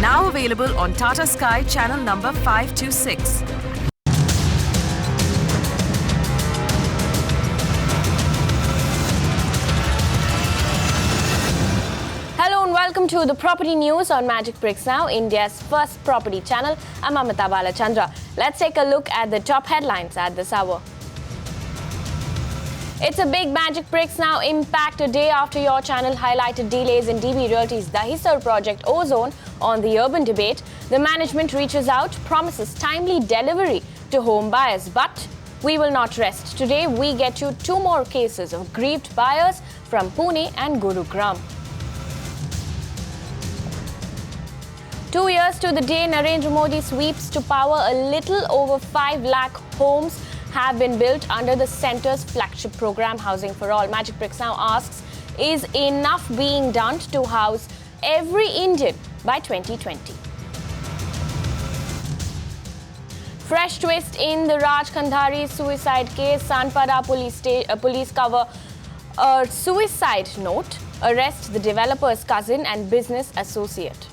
Now available on Tata Sky channel number 526. Hello and welcome to the Property News on Magic Bricks Now, India's first property channel. I'm Amita Balachandra. Let's take a look at the top headlines at this hour. It's a big Magic Bricks Now impact a day after your channel highlighted delays in DB Realty's Dahisar project Ozone on the urban debate. The management reaches out, promises timely delivery to home buyers, but we will not rest. Today, we get you two more cases of grieved buyers from Pune and Gurugram. 2 years to the day Narendra Modi sweeps to power, a little over 5 lakh homes have been built under the centre's flagship program, Housing for All. Magic Bricks Now asks, is enough being done to house every Indian by 2020? Fresh twist in the Raj Kandhari suicide case. Sanpada police cover a suicide note, arrest the developer's cousin and business associate.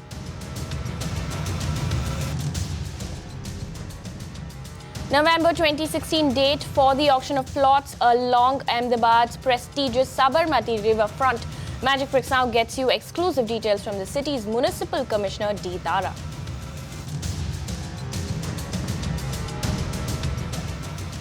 November 2016 date for the auction of plots along Ahmedabad's prestigious Sabarmati riverfront. Magic Bricks Now gets you exclusive details from the city's Municipal Commissioner D. Dara.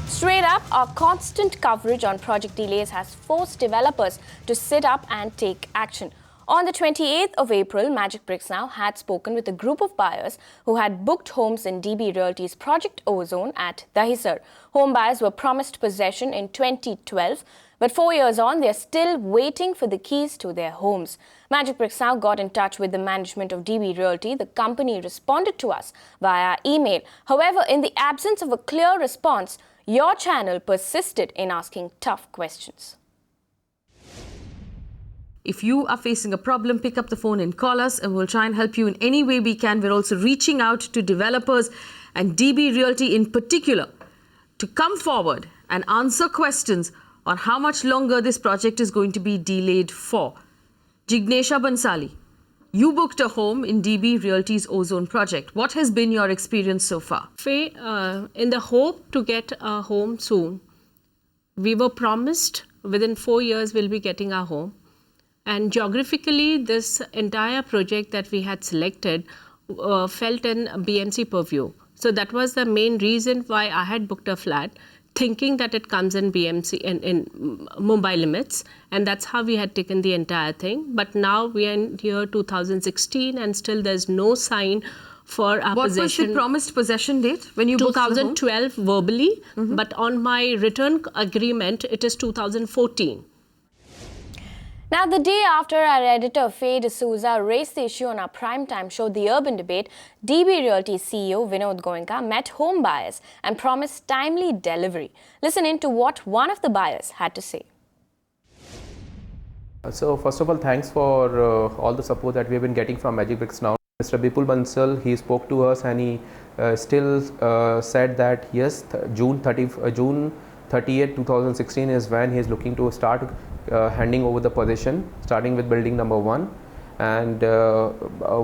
Straight up, our constant coverage on project delays has forced developers to sit up and take action. On the 28th of April, Magic Bricks Now had spoken with a group of buyers who had booked homes in DB Realty's Project Ozone at Dahisar. Home buyers were promised possession in 2012, but 4 years on, they're still waiting for the keys to their homes. Magic Bricks Now got in touch with the management of DB Realty. The company responded to us via email. However, in the absence of a clear response, your channel persisted in asking tough questions. If you are facing a problem, pick up the phone and call us, and we'll try and help you in any way we can. We're also reaching out to developers and DB Realty in particular to come forward and answer questions on how much longer this project is going to be delayed for. Jignesha Bansali, you booked a home in DB Realty's Ozone project. What has been your experience so far? Faye, in the hope to get a home soon, we were promised within 4 years we'll be getting our home. And geographically, this entire project that we had selected felt in BMC purview. So that was the main reason why I had booked a flat, thinking that it comes in BMC in Mumbai limits. And that's how we had taken the entire thing. But now we are in year 2016 and still there's no sign for our possession. What was the promised possession date when you booked the home? 2012 verbally, but on my return agreement, it is 2014. Now, the day after our editor Faye D'Souza raised the issue on our primetime show, The Urban Debate, DB Realty CEO Vinod Goenka met home buyers and promised timely delivery. Listen in to what one of the buyers had to say. So, first of all, thanks for all the support that we have been getting from Magic Bricks Now. Mr. Bipul Bansal, he spoke to us and he still said that yes, June 30th, 2016 is when he is looking to start handing over the possession, starting with building number 1, and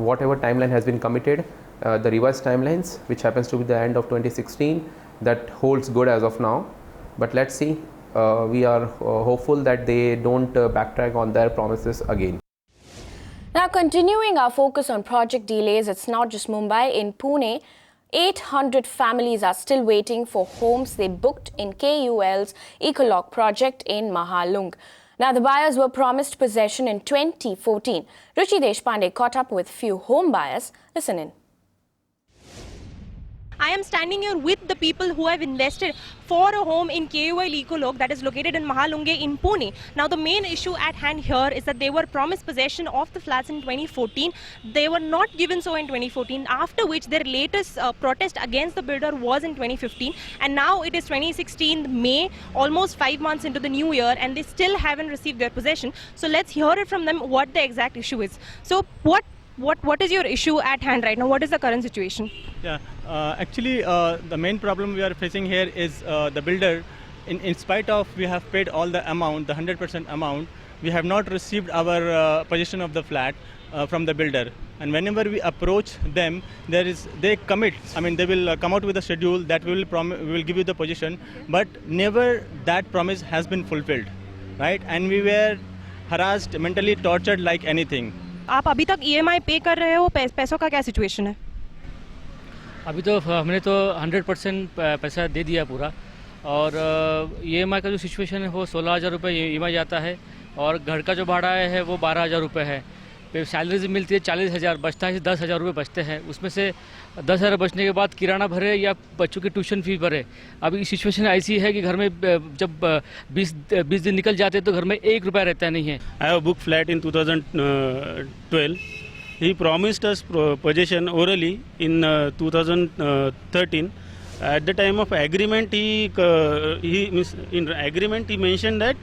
whatever timeline has been committed, the revised timelines, which happens to be the end of 2016, that holds good as of now. But let's see, we are hopeful that they don't backtrack on their promises again. Now, continuing our focus on project delays, it's not just Mumbai. In Pune, 800 families are still waiting for homes they booked in KUL's Ecolog project in Mahalung. Now, the buyers were promised possession in 2014. Ruchi Deshpande caught up with few home buyers. Listen in. I am standing here with the people who have invested for a home in KUL Ecolog that is located in Mahalunge in Pune. Now, the main issue at hand here is that they were promised possession of the flats in 2014. They were not given so in 2014, after which their latest protest against the builder was in 2015. And now it is 2016 May, almost 5 months into the new year, and they still haven't received their possession. So let's hear it from them what the exact issue is. So what is your issue at hand right now? What is the current situation? Yeah, actually the main problem we are facing here is the builder, in spite of we have paid all the amount, the 100% amount, we have not received our possession of the flat. from the builder, and whenever we approach them, they commit. I mean, they will come out with a schedule that we will give you the position, but never that promise has been fulfilled, right? And we were harassed, mentally tortured like anything. आप अभी तक EMI पे कर रहे हो, पैसों का क्या सिचुएशन है? अभी तो हमने तो 100% पैसा दे दिया पूरा, और EMI का जो सिचुएशन है वो 16,000 रुपये EMI जाता है, और घर का जो भाड़ा है वो 12,000 रुपये है। फिर सैलरी मिलती है 40,000, बचता है 10,000 रुपये बचते हैं। उसमें से 10,000 बचने के बाद किराना भरे या बच्चों की ट्यूशन फीस भरे। अभी सिचुएशन ऐसी है कि घर में जब 20 दिन निकल जाते हैं तो घर में 1 रुपया रहता नहीं है। I have booked flat in 2012. He promised us possession orally in 2013. At the time of agreement, he mentioned that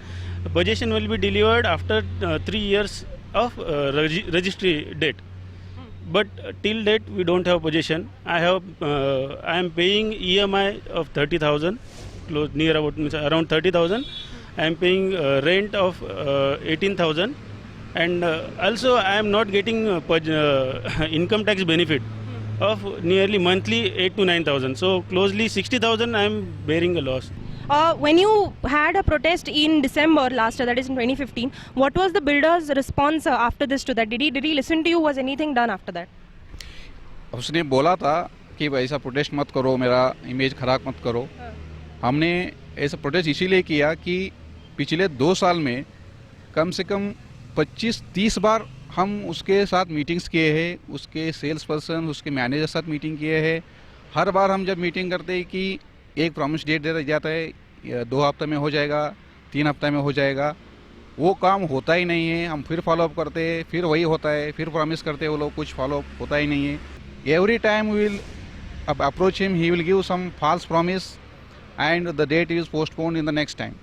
possession will be delivered after 3 years of registry date. But till date we don't have possession. I am paying EMI of 30,000, near about around 30,000. I am paying rent of 18,000, and also I am not getting income tax benefit of nearly monthly 8 to 9,000. So closely 60,000 I am bearing a loss. When you had a protest in December last year, that is in 2015, what was the builder's response after this to that? Did he listen to you? Was anything done after that? उसने बोला था कि ऐसा protest मत करो, मेरा image खराब मत करो। हमने ऐसा प्रोटेस्ट इसीलिए किया कि पिछले 2 साल में कम से कम 25-30 बार हम उसके साथ मीटिंग्स किए हैं, उसके सेल्स पर्सन, उसके मैनेजर साथ मीटिंग किए हैं। हर बार हम जब मीटिंग करते हैं कि एक प्रॉमिस डेट दे जाता है, 2 हफ्ते में हो जाएगा, 3 हफ्ते में हो जाएगा, वो काम होता ही नहीं है। हम फिर फॉलोअप करते हैं, फिर वही होता है, फिर प्रॉमिस करते हैं, वो लोग कुछ फॉलोअप होता ही नहीं है। Every time we will approach him, he will give some false promise and the date is postponed in the next time.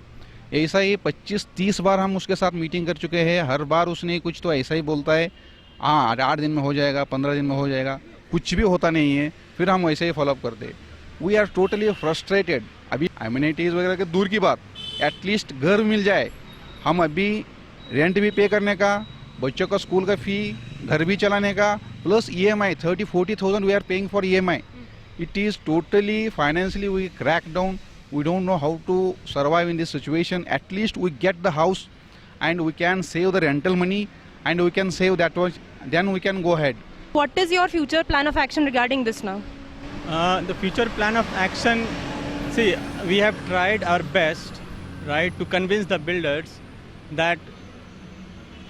ऐसा ही 25-30 बार हम उसके साथ मीटिंग कर चुके हैं। हर बार उसने कुछ तो ऐसा ही बोलता है, हाँ 8 दिन में हो जाएगा, 15 दिन में हो जाएगा, कुछ भी होता नहीं है। फिर हम वैसे ही फॉलोअप करते हैं। We are totally frustrated. अभी एमिनिटीज़ वगैरह के दूर की बात, एटलीस्ट घर मिल जाए। हम अभी रेंट भी पे करने का, बच्चों का स्कूल का फ़ी, घर भी चलाने का, plus EMI 30-40,000 we are paying for EMI. It is totally financially we crack down. We don't know how to survive in this situation. At least we get the house and we can save the rental money and we can save that much. Then we can go ahead. What is your future plan of action regarding this now? The future plan of action, see, we have tried our best, right, to convince the builders that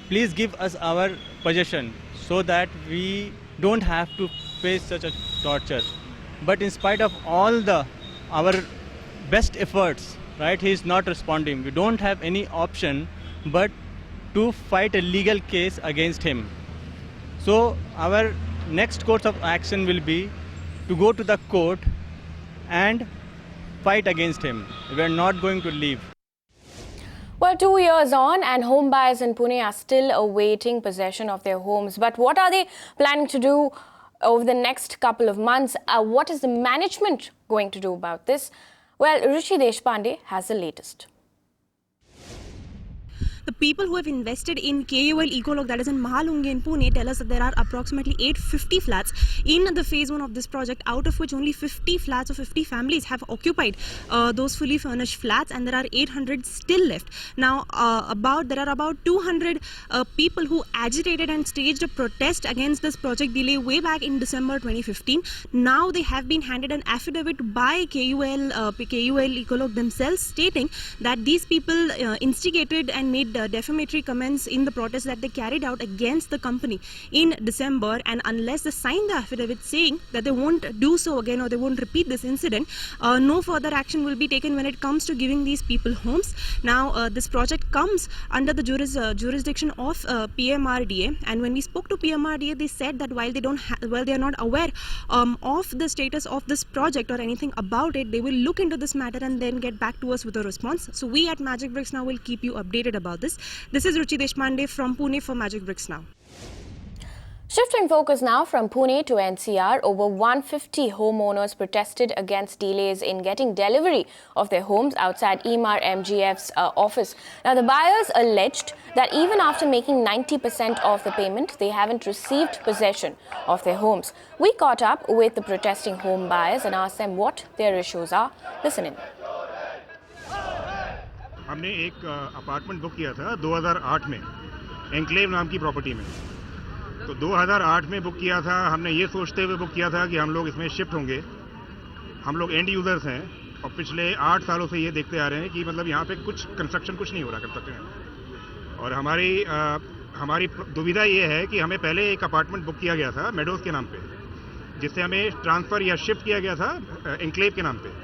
please give us our possession so that we don't have to face such a torture. But in spite of all our best efforts, right, he is not responding. We don't have any option but to fight a legal case against him. So our next course of action will be to go to the court and fight against him. We are not going to leave. Well, 2 years on and home buyers in Pune are still awaiting possession of their homes. But what are they planning to do over the next couple of months? What is the management going to do about this? Well, Ruchi Deshpande has the latest. The people who have invested in KUL Ecolog, that is in Mahalunge in Pune, tell us that there are approximately 850 flats in the phase 1 of this project, out of which only 50 flats or 50 families have occupied those fully furnished flats, and there are 800 still left. Now, there are about 200 people who agitated and staged a protest against this project delay way back in December 2015. Now they have been handed an affidavit by KUL Ecolog themselves, stating that these people instigated and made defamatory comments in the protest that they carried out against the company in December, and unless they sign the affidavit saying that they won't do so again or they won't repeat this incident, no further action will be taken when it comes to giving these people homes. Now this project comes under the jurisdiction of PMRDA, and when we spoke to PMRDA, they said that while they are not aware of the status of this project or anything about it, they will look into this matter and then get back to us with a response. So we at Magic Bricks Now will keep you updated about this. This is Ruchi Deshpande from Pune for Magic Bricks Now. Shifting focus now from Pune to NCR, over 150 homeowners protested against delays in getting delivery of their homes outside EMAR MGF's office. Now, the buyers alleged that even after making 90% of the payment, they haven't received possession of their homes. We caught up with the protesting home buyers and asked them what their issues are. Listen in. हमने एक apartment book किया था 2008 में enclave नाम की property में। तो 2008 में बुक किया था, हमने ये सोचते हुए बुक किया था कि हम लोग इसमें शिफ्ट होंगे। हम लोग एंड यूज़र्स हैं और पिछले 8 सालों से ये देखते आ रहे हैं कि मतलब यहाँ पे कुछ कंस्ट्रक्शन कुछ नहीं हो रहा कंस्ट्रक्शन। और हमारी दुविधा ये है कि हमें पहले एक अपार्टमेंट बुक किया गया था मेडोज़ के नाम पे, जिससे हमें ट्रांसफ़र या शिफ्ट किया गया था एनक्लेव के नाम पे।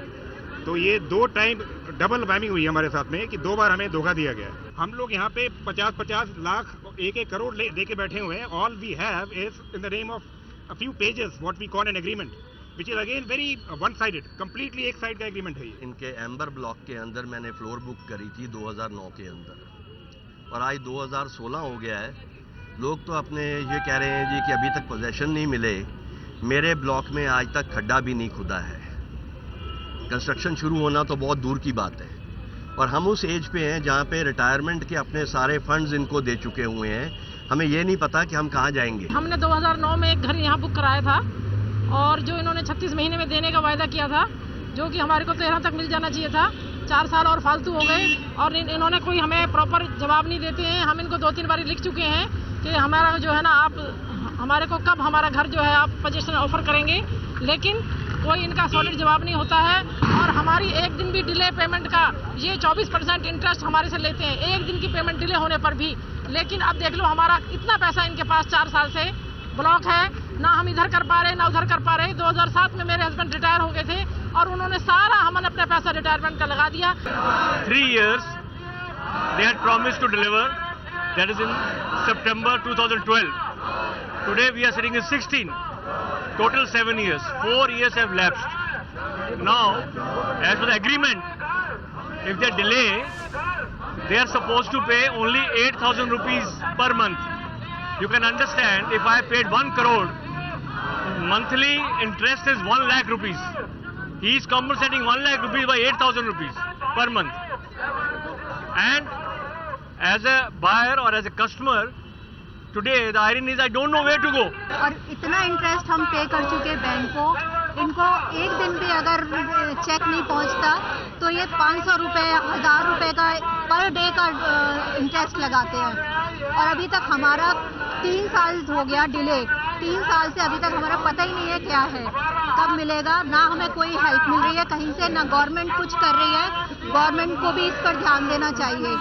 तो ये 2 टाइम डबल वैमिंग हुई हमारे साथ में कि 2 बार हमें धोखा दिया गया है। हम लोग यहाँ पे 50-50 लाख 1-1 करोड़ दे के बैठे हुए हैं। All we have is in the name of a few pages what we call an agreement which is again very one sided, completely एक साइड का एग्रीमेंट है ये। इनके एम्बर ब्लॉक के अंदर मैंने फ्लोर बुक करी थी 2009 के अंदर और आज 2016 हो गया है। लोग तो अपने ये कह रहे हैं जी कि अभी तक पोजेसन नहीं मिले। मेरे ब्लॉक में आज तक खड्डा भी नहीं खुदा है। कंस्ट्रक्शन शुरू होना तो बहुत दूर की बात है और हम उस एज पे हैं जहाँ पे रिटायरमेंट के अपने सारे फंड्स इनको दे चुके हुए हैं। हमें ये नहीं पता कि हम कहाँ जाएंगे। हमने 2009 में एक घर यहाँ बुक कराया था और जो इन्होंने 36 महीने में देने का वायदा किया था, जो कि हमारे को 13 तक मिल जाना चाहिए था, 4 साल और फालतू हो गए और इन्होंने कोई हमें प्रॉपर जवाब नहीं देते हैं। हम इनको 2-3 बार लिख चुके हैं कि हमारा जो है ना, आप हमारे को कब हमारा घर जो है आप पोजीशन ऑफर करेंगे, लेकिन कोई इनका सॉलिड जवाब नहीं होता है। और हमारी एक दिन भी डिले पेमेंट का ये 24% इंटरेस्ट हमारे से लेते हैं, एक दिन की पेमेंट डिले होने पर भी। लेकिन अब देख लो, हमारा इतना पैसा इनके पास 4 साल से ब्लॉक है, ना हम इधर कर पा रहे ना उधर कर पा रहे। 2007 में मेरे हस्बैंड रिटायर हो गए थे और उन्होंने सारा हमने अपना पैसा रिटायरमेंट का लगा दिया। 3 years they had promised to deliver, that is in September 2012. Today we are sitting in 16. Total 7 years. 4 years have lapsed. Now, as per the agreement, if they delay, they are supposed to pay only 8,000 rupees per month. You can understand, if I paid 1 crore, monthly interest is 1 lakh rupees. He is compensating 1 lakh rupees by 8,000 rupees per month. And as a buyer or as a customer, today the irony is I don't know where to go. और इतना interest हम पे कर चुके bank को, इनको एक दिन भी अगर चेक नहीं पहुंचता तो ये 500 रुपये 1000 रुपये का पर डे का इंटरेस्ट लगाते हैं। और अभी तक हमारा 3 साल हो गया डिले। 3 साल से अभी तक हमारा पता ही नहीं है क्या है, कब मिलेगा। ना हमें कोई हेल्प मिल रही है कहीं से, ना गवर्नमेंट कुछ कर रही है। गवर्नमेंट को भी इस पर ध्यान देना चाहिए।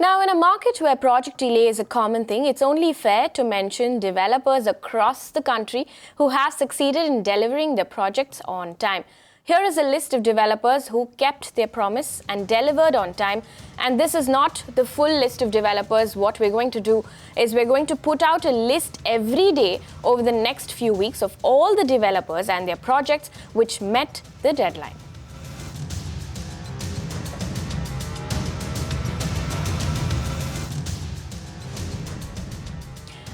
Now, in a market where project delay is a common thing, it's only fair to mention developers across the country who have succeeded in delivering their projects on time. Here is a list of developers who kept their promise and delivered on time. And this is not the full list of developers. What we're going to do is we're going to put out a list every day over the next few weeks of all the developers and their projects which met the deadline.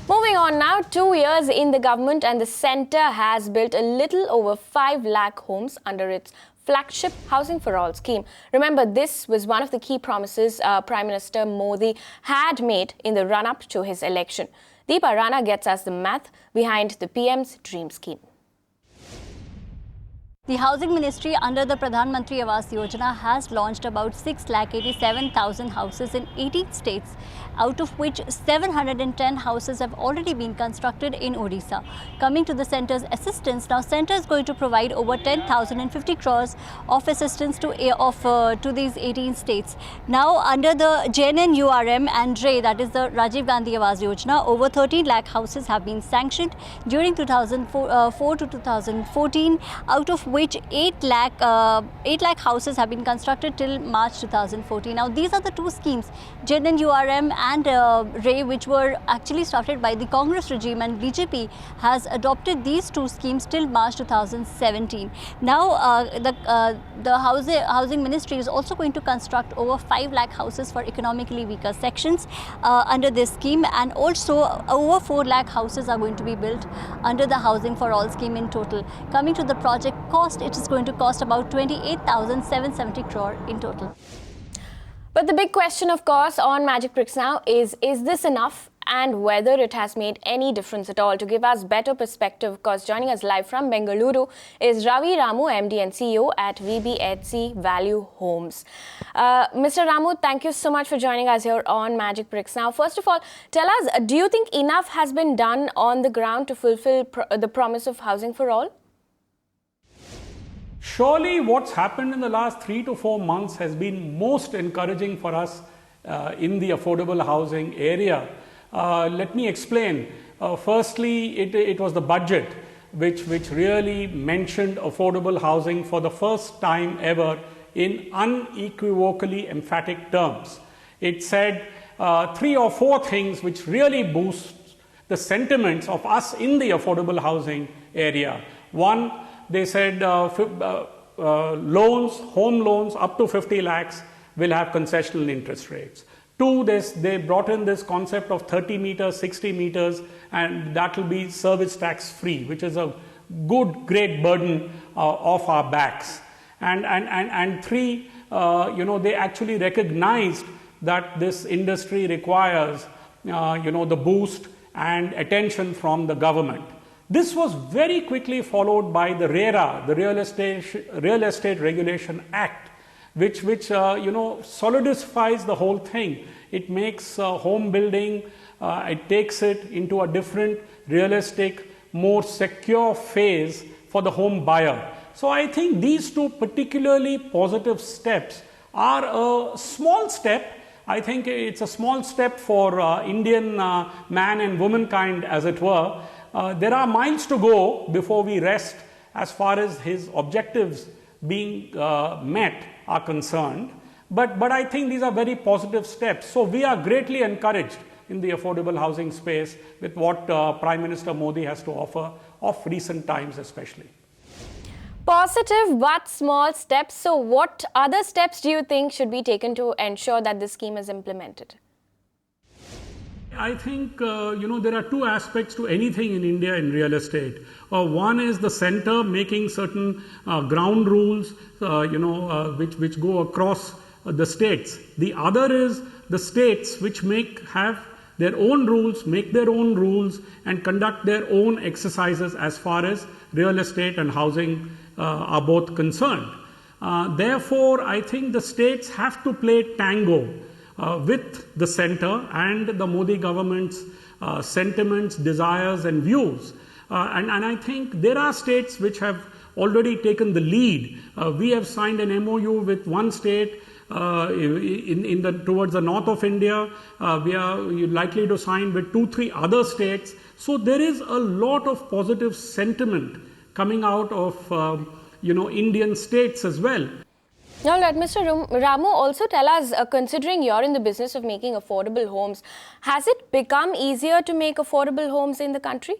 Moving on now, 2 years in the government and the centre has built a little over 5 lakh homes under its flagship Housing for All scheme. Remember, this was one of the key promises Prime Minister Modi had made in the run-up to his election. Deepa Rana gets us the math behind the PM's dream scheme. The Housing Ministry under the Pradhan Mantri Awas Yojana has launched about 6,87,000 houses in 18 states, out of which 710 houses have already been constructed in Odisha. Coming to the centre's assistance, now centre is going to provide over 10,050 crores of assistance to these 18 states. Now under the JNNURM and RE, that is the Rajiv Gandhi Awas Yojana, over 13 lakh houses have been sanctioned during 2004 to 2014, out of which 8 lakh houses have been constructed till March 2014. Now these are the two schemes, JNNURM and RAY, which were actually started by the Congress regime, and BJP has adopted these two schemes till March 2017. Now the housing ministry is also going to construct over 5 lakh houses for economically weaker sections under this scheme, and also over 4 lakh houses are going to be built under the Housing for All scheme in total. Coming to the project cost, it is going to cost about 28,770 crore in total. But the big question, of course, on Magic Bricks now is this enough? And whether it has made any difference at all. To give us better perspective, of course, joining us live from Bengaluru is Ravi Ramu, MD and CEO at VBHC Value Homes. Mr. Ramu, thank you so much for joining us here on Magic Bricks. Now, first of all, tell us, do you think enough has been done on the ground to fulfill the promise of housing for all? Surely what's happened in the last 3 to 4 months has been most encouraging for us in the affordable housing area. Let me explain. Firstly, it was the budget which really mentioned affordable housing for the first time ever in unequivocally emphatic terms. It said 3 or 4 things which really boost the sentiments of us in the affordable housing area. One, they said loans, home loans up to 50 lakhs will have concessional interest rates. 2, they brought in this concept of 30 meters, 60 meters, and that will be service tax free, which is a great burden off our backs. And 3, they actually recognized that this industry requires, the boost and attention from the government. This was very quickly followed by the RERA, the Real Estate Regulation Act, which solidifies the whole thing. It makes home building, it takes it into a different, realistic, more secure phase for the home buyer. So I think these two particularly positive steps are a small step. I think it's a small step for Indian man and womankind, as it were. There are miles to go before we rest as far as his objectives being met are concerned. But I think these are very positive steps. So we are greatly encouraged in the affordable housing space with what Prime Minister Modi has to offer of recent times especially. Positive but small steps. So what other steps do you think should be taken to ensure that this scheme is implemented? I think, there are 2 aspects to anything in India in real estate. One is the center making certain ground rules, which go across the states. The other is the states which have their own rules, make their own rules and conduct their own exercises as far as real estate and housing are both concerned. Therefore, I think the states have to play tango with the center and the Modi government's sentiments, desires and views. And I think there are states which have already taken the lead. We have signed an MOU with one state towards the north of India. We are likely to sign with 2-3 other states. So there is a lot of positive sentiment coming out of Indian states as well. Now let Mr. Ramu also tell us, considering you're in the business of making affordable homes, has it become easier to make affordable homes in the country?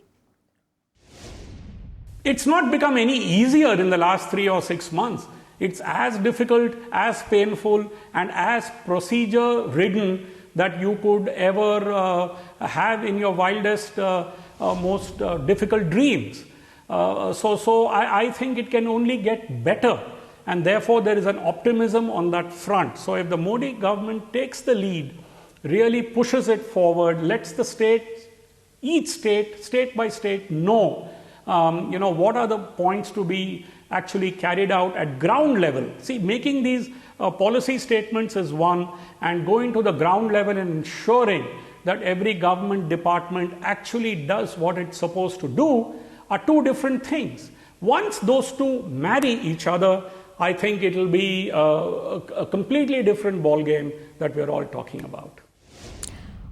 It's not become any easier in the last 3 or 6 months. It's as difficult, as painful and as procedure-ridden that you could ever have in your wildest, most difficult dreams. So I think it can only get better. And therefore, there is an optimism on that front. So if the Modi government takes the lead, really pushes it forward, lets the each state by state know, what are the points to be actually carried out at ground level. See, making these policy statements is one, and going to the ground level and ensuring that every government department actually does what it's supposed to do are 2 different things. Once those 2 marry each other, I think it will be a completely different ballgame that we're all talking about.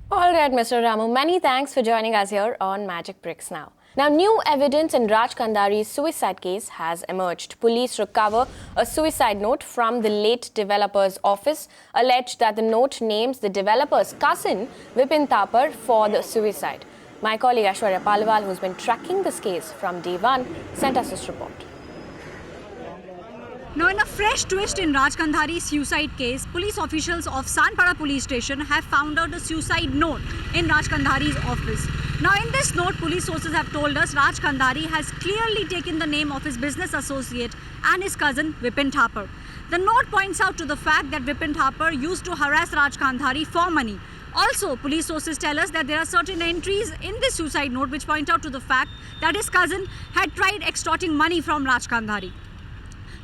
All right, Mr. Ramu, many thanks for joining us here on Magic Bricks Now. Now, new evidence in Raj Kandari's suicide case has emerged. Police recover a suicide note from the late developer's office, alleged that the note names the developer's cousin, Vipin Thapar, for the suicide. My colleague Aishwarya Palwal, who's been tracking this case from day one, sent us this report. Now, in a fresh twist in Raj Kandari's suicide case, police officials of Sanpara police station have found out a suicide note in Raj Kandari's office. Now, in this note, police sources have told us Raj Kandari has clearly taken the name of his business associate and his cousin Vipin Thapar. The note points out to the fact that Vipin Thapar used to harass Raj Kandari for money. Also, police sources tell us that there are certain entries in this suicide note which point out to the fact that his cousin had tried extorting money from Raj Kandari.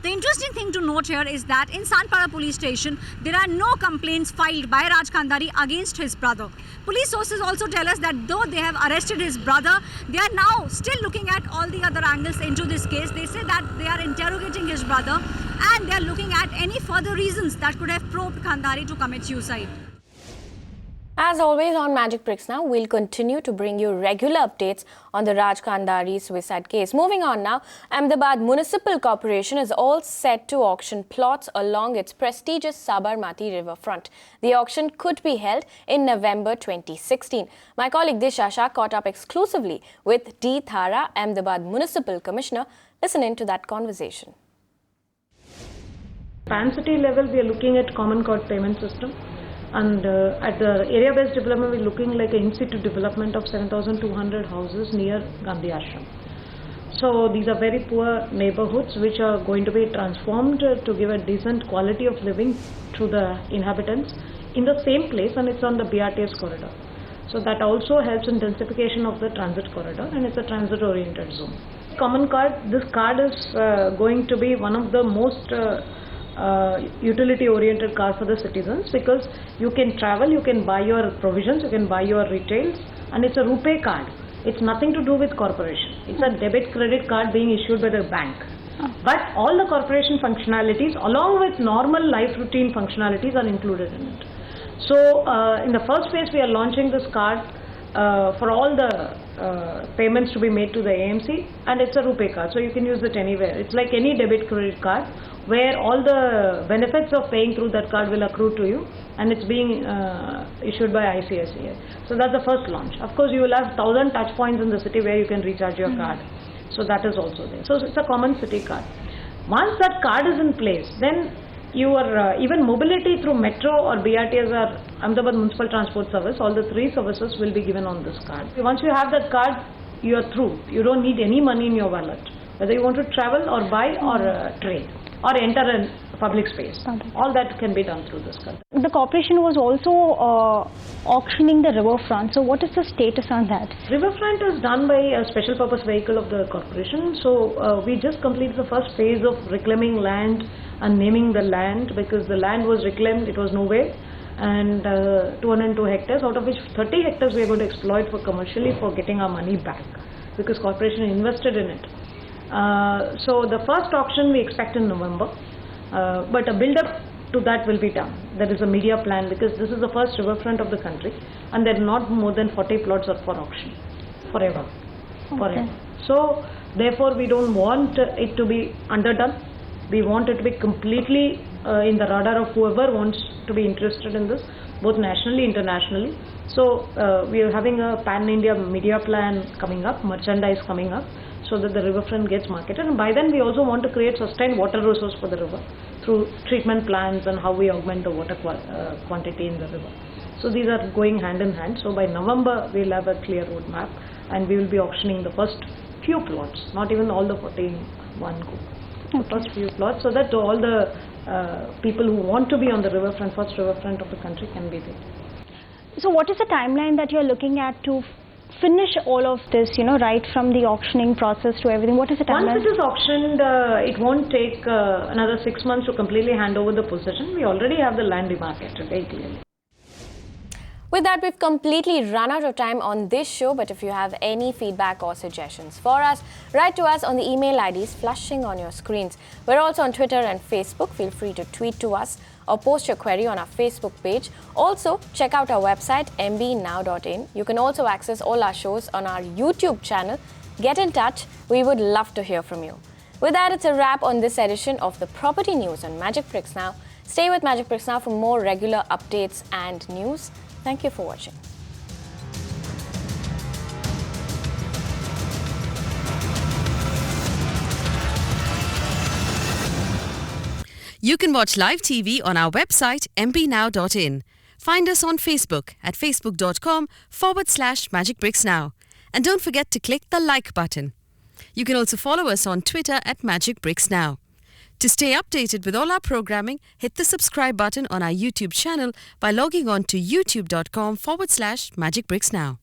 The interesting thing to note here is that in Sanpara police station, there are no complaints filed by Raj Kandari against his brother. Police sources also tell us that though they have arrested his brother, they are now still looking at all the other angles into this case. They say that they are interrogating his brother and they are looking at any further reasons that could have probed Kandari to commit suicide. As always on Magic Bricks Now, we'll continue to bring you regular updates on the Raj Kandari suicide case. Moving on now, Ahmedabad Municipal Corporation is all set to auction plots along its prestigious Sabarmati riverfront. The auction could be held in November 2016. My colleague Disha Shah caught up exclusively with D. Thara, Ahmedabad Municipal Commissioner. Listen in to that conversation. Pan City level, we are looking at common court payment system. And at the area-based development, we're looking like an in-situ development of 7,200 houses near Gandhi Ashram. So these are very poor neighborhoods which are going to be transformed to give a decent quality of living to the inhabitants in the same place, and it's on the BRTS corridor. So that also helps in densification of the transit corridor, and it's a transit-oriented zone. Common card, this card is going to be one of the most utility-oriented card for the citizens, because you can travel, you can buy your provisions, you can buy your retails, and it's a RuPay card. It's nothing to do with corporation. It's a debit credit card being issued by the bank. But all the corporation functionalities along with normal life routine functionalities are included in it. So in the first phase, we are launching this card for all the payments to be made to the AMC, and it's a RuPay card, so you can use it anywhere. It's like any debit credit card where all the benefits of paying through that card will accrue to you, and it's being issued by ICICI. So that's the first launch. Of course, you will have 1,000 touch points in the city where you can recharge your card. So that is also there. So it's a common city card. Once that card is in place, then your even mobility through metro or BRTS or Ahmedabad Municipal Transport Service, all the three services will be given on this card. Once you have that card, you are through. You don't need any money in your wallet, whether you want to travel or buy or trade or enter a public space. All that can be done through this card. The corporation was also auctioning the riverfront. So what is the status on that? Riverfront is done by a special purpose vehicle of the corporation. So we just completed the first phase of reclaiming land and naming the land, because the land was reclaimed, it was nowhere, and 202 hectares, out of which 30 hectares we are going to exploit for commercially for getting our money back, because corporation invested in it. So the first auction we expect in November, but a build-up to that will be done. There is a media plan, because this is the first riverfront of the country, and there are not more than 40 plots up for auction forever. So therefore we don't want it to be underdone. We want it to be completely in the radar of whoever wants to be interested in this, both nationally, internationally. So we are having a pan-India media plan coming up, merchandise coming up, so that the riverfront gets marketed. And by then we also want to create sustained water resource for the river through treatment plants and how we augment the water quantity in the river. So these are going hand in hand. So by November we'll have a clear roadmap, and we will be auctioning the first few plots, not even all the 40 in one go. The first few plots, so that all the people who want to be on the riverfront, first riverfront of the country, can be there. So what is the timeline that you're looking at to finish all of this, right from the auctioning process to everything? What is the timeline? Once it is auctioned, it won't take another 6 months to completely hand over the possession. We already have the land demarcated very clearly. With that, we've completely run out of time on this show, but if you have any feedback or suggestions for us, write to us on the email IDs flashing on your screens. We're also on Twitter and Facebook. Feel free to tweet to us or post your query on our Facebook page. Also, check out our website mbnow.in. You can also access all our shows on our YouTube channel. Get in touch. We would love to hear from you. With that, it's a wrap on this edition of the Property News on Magic Bricks Now. Stay with Magic Bricks Now for more regular updates and news. Thank you for watching. You can watch live TV on our website mpnow.in. Find us on Facebook at facebook.com/magicbricksnow. And don't forget to click the like button. You can also follow us on Twitter at Magic Bricks Now. To stay updated with all our programming, hit the subscribe button on our YouTube channel by logging on to youtube.com/magicbricksnow.